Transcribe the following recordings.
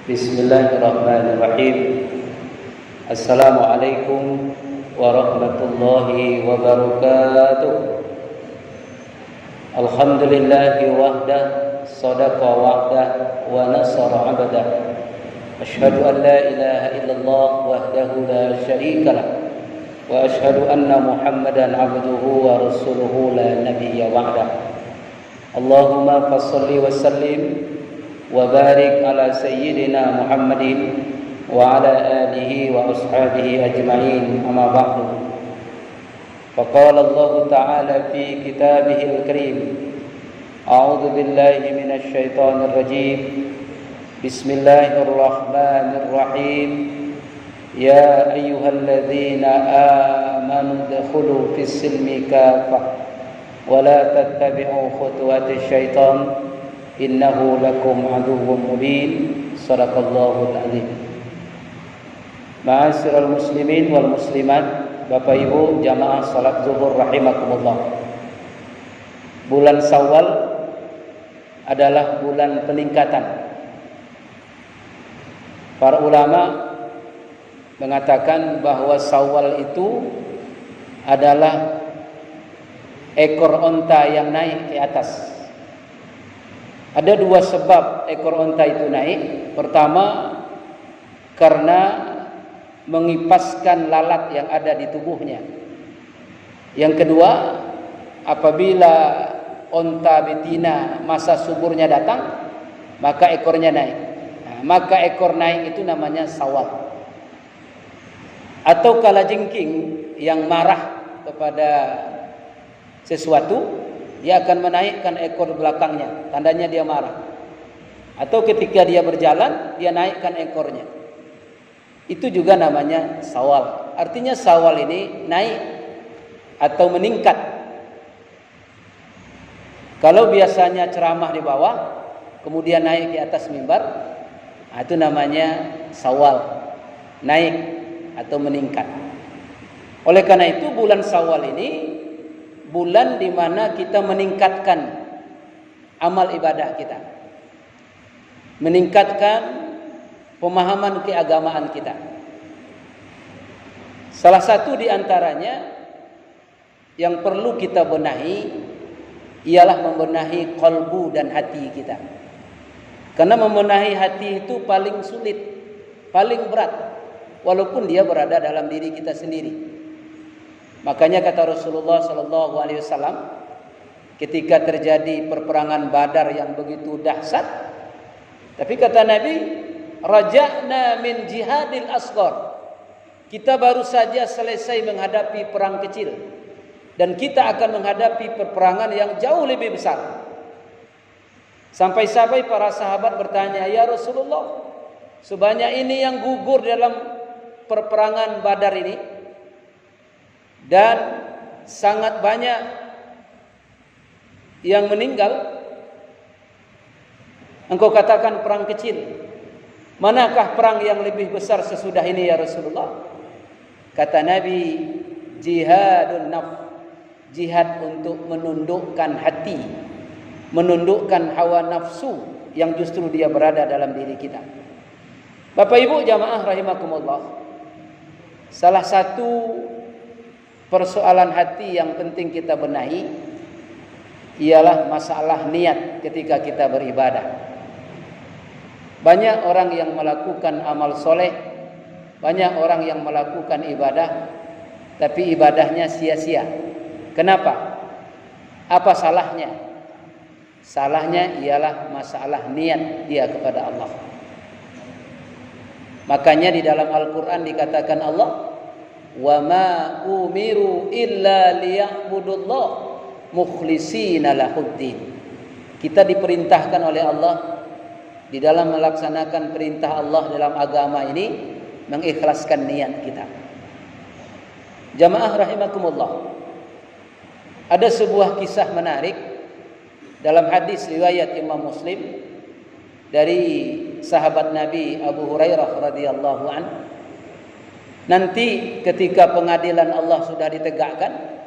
Bismillahirrahmanirrahim. Assalamualaikum warahmatullahi wabarakatuh. Alhamdulillahi wahdah, sadaqa wa'dah, wa nasara 'abdah. Asyhadu an la ilaha illallah wahdahu la syarika lah, wa asyhadu anna Muhammadan 'abduhu wa rasuluhu la nabiyya ba'dah. Allahumma fassalli wa sallim wa barik ala sayyidina Muhammadin wa ala alihi wa ashabihi ajma'in, amma ba'du. Faqala Allah ta'ala fi kitabihil karim, a'udzu billahi minasy syaithanir rajim. Bismillahirrahmanirrahim. Ya ayyuhalladzina amanu dkhulu fis silmi kafah wa la tattabi'u khutuwatis syaitan innahu lakum aduwwun mubin. Shadaqallahul azim. Ma'asyiral muslimin wal muslimat, Bapak Ibu jamaah salat zuhur rahimakumullah. Bulan Syawal adalah bulan peningkatan. Para ulama mengatakan bahwa Syawal itu adalah ekor onta yang naik ke atas. Ada dua sebab ekor onta itu naik. Pertama, karena mengipaskan lalat yang ada di tubuhnya. Yang kedua, apabila onta betina masa suburnya datang, maka ekornya naik. Nah, maka ekor naik itu namanya Syawal. Atau kalajengking yang marah kepada sesuatu, dia akan menaikkan ekor belakangnya, tandanya dia marah. Atau ketika dia berjalan, dia naikkan ekornya. Itu juga namanya Syawal. Artinya Syawal ini naik atau meningkat. Kalau biasanya ceramah di bawah, kemudian naik di atas mimbar, itu namanya Syawal, naik atau meningkat. Oleh karena itu bulan Syawal ini bulan di mana kita meningkatkan amal ibadah kita, meningkatkan pemahaman keagamaan kita. Salah satu di antaranya yang perlu kita benahi ialah membenahi qalbu dan hati kita. Karena membenahi hati itu paling sulit, paling berat, walaupun dia berada dalam diri kita sendiri. Makanya kata Rasulullah sallallahu alaihi wasallam ketika terjadi perperangan Badar yang begitu dahsyat, tapi kata Nabi, raja'na min jihadil asghar. Kita baru saja selesai menghadapi perang kecil dan kita akan menghadapi peperangan yang jauh lebih besar. Sampai-sampai para sahabat bertanya, "Ya Rasulullah, sebanyak ini yang gugur dalam perperangan Badar ini, dan sangat banyak yang meninggal. Engkau katakan perang kecil. Manakah perang yang lebih besar sesudah ini ya Rasulullah?" Kata Nabi, jihadun nafs, jihad untuk menundukkan hati, menundukkan hawa nafsu yang justru dia berada dalam diri kita. Bapak Ibu jamaah rahimakumullah, salah satu persoalan hati yang penting kita benahi ialah masalah niat ketika kita beribadah. Banyak orang yang melakukan amal soleh, banyak orang yang melakukan ibadah, tapi ibadahnya sia-sia. Kenapa? Apa salahnya? Salahnya ialah masalah niat dia kepada Allah. Makanya di dalam Al-Quran dikatakan Allah, wa ma umiru illa liya'budullah mukhlishina lahuddin. Kita diperintahkan oleh Allah di dalam melaksanakan perintah Allah dalam agama ini mengikhlaskan niat kita. Jamaah rahimakumullah, ada sebuah kisah menarik dalam hadis riwayat Imam Muslim dari sahabat Nabi Abu Hurairah radhiyallahu anhu. Nanti ketika pengadilan Allah sudah ditegakkan,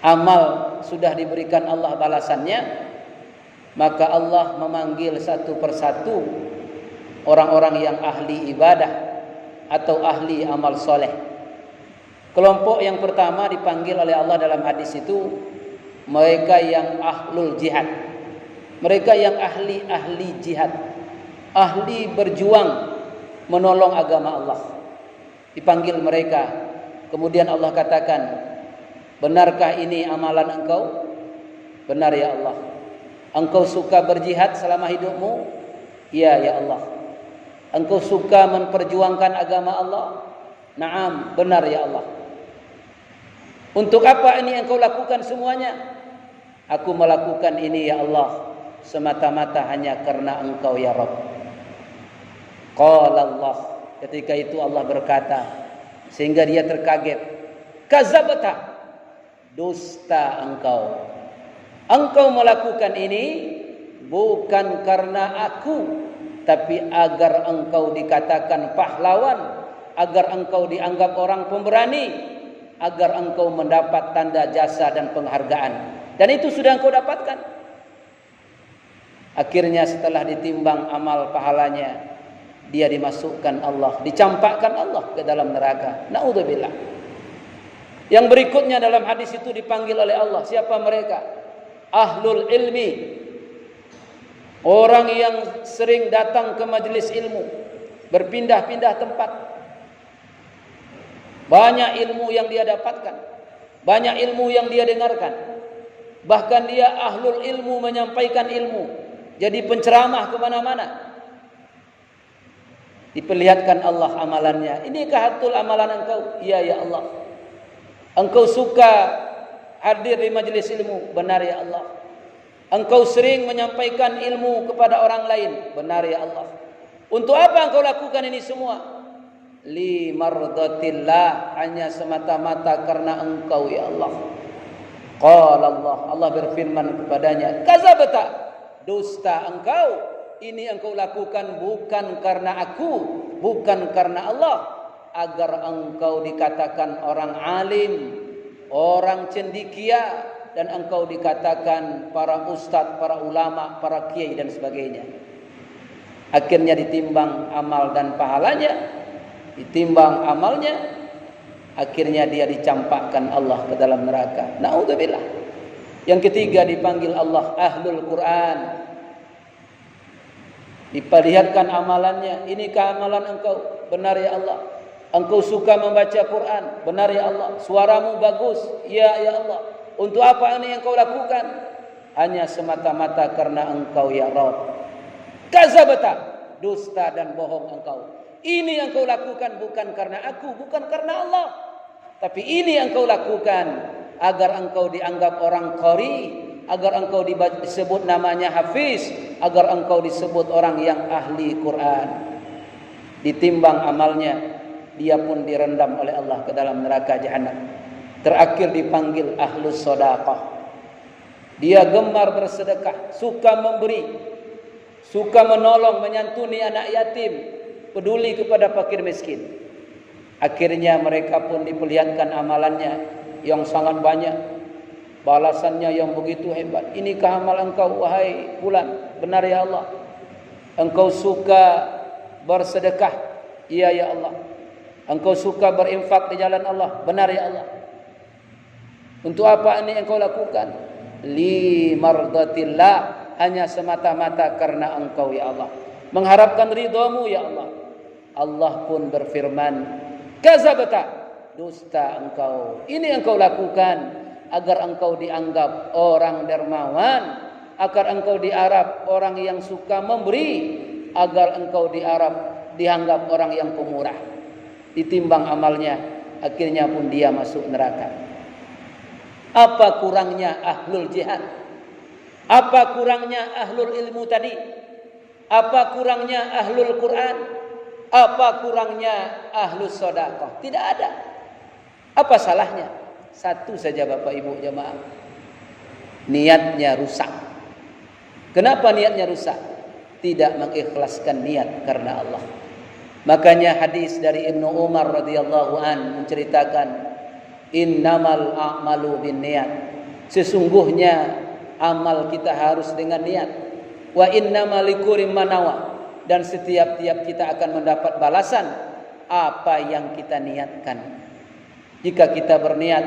amal sudah diberikan Allah balasannya, maka Allah memanggil satu persatu orang-orang yang ahli ibadah atau ahli amal soleh. Kelompok yang pertama dipanggil oleh Allah dalam hadis itu mereka yang ahlul jihad, mereka yang ahli jihad, ahli berjuang menolong agama Allah. Dipanggil mereka, kemudian Allah katakan, benarkah ini amalan engkau? Benar ya Allah. Engkau suka berjihad selama hidupmu? Ya ya Allah. Engkau suka memperjuangkan agama Allah? Naam, benar ya Allah. Untuk apa ini engkau lakukan semuanya? Aku melakukan ini ya Allah semata-mata hanya karena engkau ya Rabb. Qala Allah, ketika itu Allah berkata sehingga dia terkaget, kazabta, dusta engkau. Engkau melakukan ini bukan karena aku, tapi agar engkau dikatakan pahlawan, agar engkau dianggap orang pemberani, agar engkau mendapat tanda jasa dan penghargaan. Dan itu sudah engkau dapatkan. Akhirnya setelah ditimbang amal pahalanya, dia dimasukkan Allah, dicampakkan Allah ke dalam neraka. Naudzubillah. Yang berikutnya dalam hadis itu dipanggil oleh Allah. Siapa mereka? Ahlul ilmi, orang yang sering datang ke majelis ilmu, berpindah-pindah tempat. Banyak ilmu yang dia dapatkan, banyak ilmu yang dia dengarkan. Bahkan dia ahlul ilmu, menyampaikan ilmu, jadi penceramah kemana-mana. Diperlihatkan Allah amalannya. Inikah hatul amalan engkau? Iya ya Allah. Engkau suka hadir di majelis ilmu? Benar ya Allah. Engkau sering menyampaikan ilmu kepada orang lain? Benar ya Allah. Untuk apa engkau lakukan ini semua? Li mardatillah, hanya semata-mata karena engkau ya Allah. Qala Allah, Allah berfirman kepadanya, kazabta, dusta engkau. Ini engkau lakukan bukan karena aku, bukan karena Allah, agar engkau dikatakan orang alim, orang cendekia, dan engkau dikatakan para ustadz, para ulama, para kiai dan sebagainya. Akhirnya ditimbang amal dan pahalanya, ditimbang amalnya, akhirnya dia dicampakkan Allah ke dalam neraka. Naudzubillah. Yang ketiga dipanggil Allah ahlul Quran. Diperlihatkan amalannya. Inikah amalan engkau? Benar ya Allah. Engkau suka membaca Quran? Benar ya Allah. Suaramu bagus? Ya ya Allah. Untuk apa ini yang kau lakukan? Hanya semata-mata karena engkau ya Rabb. Kazabta, dusta dan bohong engkau. Ini yang kau lakukan bukan karena aku, bukan karena Allah, tapi ini yang kau lakukan agar engkau dianggap orang qari, agar engkau disebut namanya hafiz, agar engkau disebut orang yang ahli Quran. Ditimbang amalnya, dia pun direndam oleh Allah ke dalam neraka jahanam. Terakhir dipanggil ahlus sedekah. Dia gemar bersedekah, suka memberi, suka menolong, menyantuni anak yatim, peduli kepada fakir miskin. Akhirnya mereka pun diperlihatkan amalannya yang sangat banyak, balasannya yang begitu hebat. Inikah amal engkau wahai fulan? Benar ya Allah. Engkau suka bersedekah? Iya ya Allah. Engkau suka berinfak di jalan Allah? Benar ya Allah. Untuk apa ini engkau lakukan? Li mardatillah, hanya semata-mata karena engkau ya Allah, mengharapkan ridhamu ya Allah. Allah pun berfirman, kazabta, dusta engkau. Ini engkau lakukan agar engkau dianggap orang dermawan, agar engkau dianggap orang yang suka memberi, agar engkau dianggap orang yang pemurah. Ditimbang amalnya, akhirnya pun dia masuk neraka. Apa kurangnya ahlul jihad? Apa kurangnya ahlul ilmu tadi? Apa kurangnya ahlul Quran? Apa kurangnya ahlus sedekah? Tidak ada. Apa salahnya? Satu saja Bapak Ibu jemaah. Niatnya rusak. Kenapa niatnya rusak? Tidak mengikhlaskan niat karena Allah. Makanya hadis dari Ibnu Umar radhiyallahu an menceritakan, innamal a'malu binniyat. Sesungguhnya amal kita harus dengan niat. Wa innamal likulli man nawa. dan setiap-tiap kita akan mendapat balasan apa yang kita niatkan. Jika kita berniat,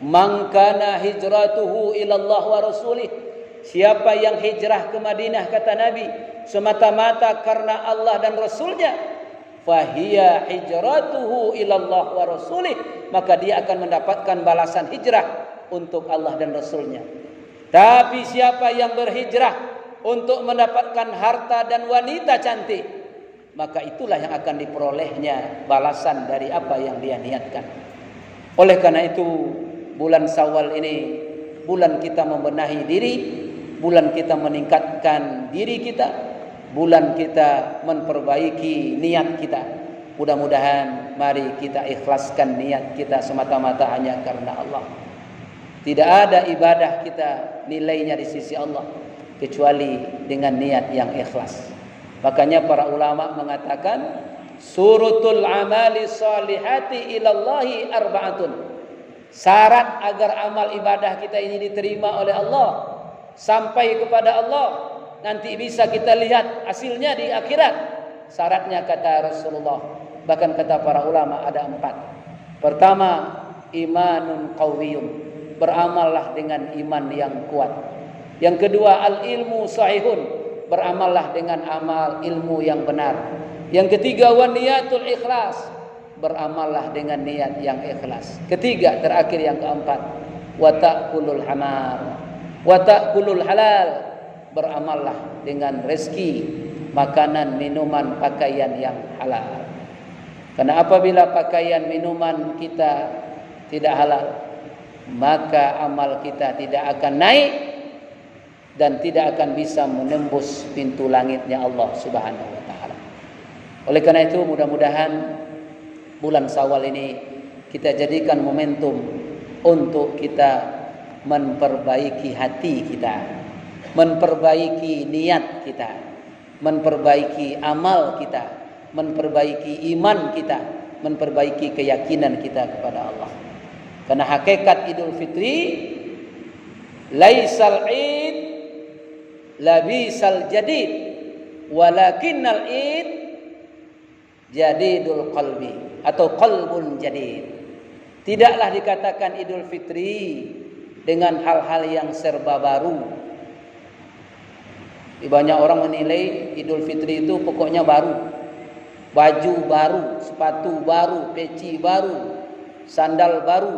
man kana hijratuhu ilallah wa rasulih, siapa yang hijrah ke Madinah kata Nabi semata-mata karena Allah dan Rasulnya, fahiya hijratuhu ilallah wa rasulih, maka dia akan mendapatkan balasan hijrah untuk Allah dan Rasulnya. Tapi siapa yang berhijrah untuk mendapatkan harta dan wanita cantik, maka itulah yang akan diperolehnya balasan dari apa yang dia niatkan. Oleh karena itu, bulan Syawal ini bulan kita membenahi diri, bulan kita meningkatkan diri kita, bulan kita memperbaiki niat kita. Mudah-mudahan mari kita ikhlaskan niat kita semata-mata hanya karena Allah. Tidak ada ibadah kita nilainya di sisi Allah kecuali dengan niat yang ikhlas. Makanya para ulama mengatakan surutul amali salihati ilallahi arba'atun. Syarat agar amal ibadah kita ini diterima oleh Allah, sampai kepada Allah, nanti bisa kita lihat hasilnya di akhirat. Syaratnya kata Rasulullah, bahkan kata para ulama ada 4. Pertama, imanun qawiyun, beramallah dengan iman yang kuat. Yang kedua, al-ilmu sahihun, beramallah dengan amal ilmu yang benar. Yang ketiga, wa niyatul ikhlas, beramallah dengan niat yang ikhlas. Ketiga, terakhir yang keempat, wa ta'kulul hamar, wa ta'kulul halal, beramallah dengan rezeki, makanan, minuman, pakaian yang halal. Karena apabila pakaian, minuman kita tidak halal, maka amal kita tidak akan naik dan tidak akan bisa menembus pintu langitnya Allah Subhanahu wa taala. Oleh karena itu, mudah-mudahan bulan Syawal ini kita jadikan momentum untuk kita memperbaiki hati kita, memperbaiki niat kita, memperbaiki amal kita, memperbaiki iman kita, memperbaiki keyakinan kita kepada Allah. Karena hakikat Idul Fitri, laisal id labisal jadid, walakinnal id jadidul qalbi atau qalbun jadid. Tidaklah dikatakan Idul Fitri dengan hal-hal yang serba baru. Banyak orang menilai Idul Fitri itu pokoknya baru. Baju baru, sepatu baru, peci baru, sandal baru,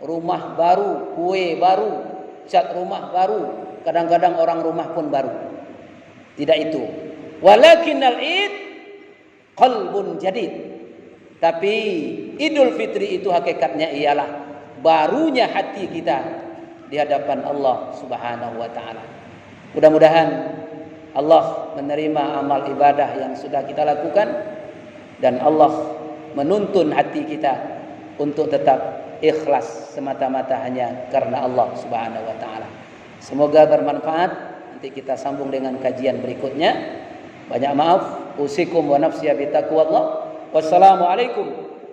rumah baru, kue baru, cat rumah baru. Kadang-kadang orang rumah pun baru. Tidak itu. Walakinnal id qalbun jadid. Tapi Idul Fitri itu hakikatnya ialah barunya hati kita di hadapan Allah Subhanahu wa taala. Mudah-mudahan Allah menerima amal ibadah yang sudah kita lakukan dan Allah menuntun hati kita untuk tetap ikhlas semata-mata hanya karena Allah Subhanahu wa taala. Semoga bermanfaat. Nanti kita sambung dengan kajian berikutnya. Banyak maaf. Usikum wa nafsiya bitaqwallah. Wassalamualaikum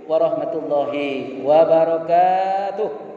warahmatullahi wabarakatuh.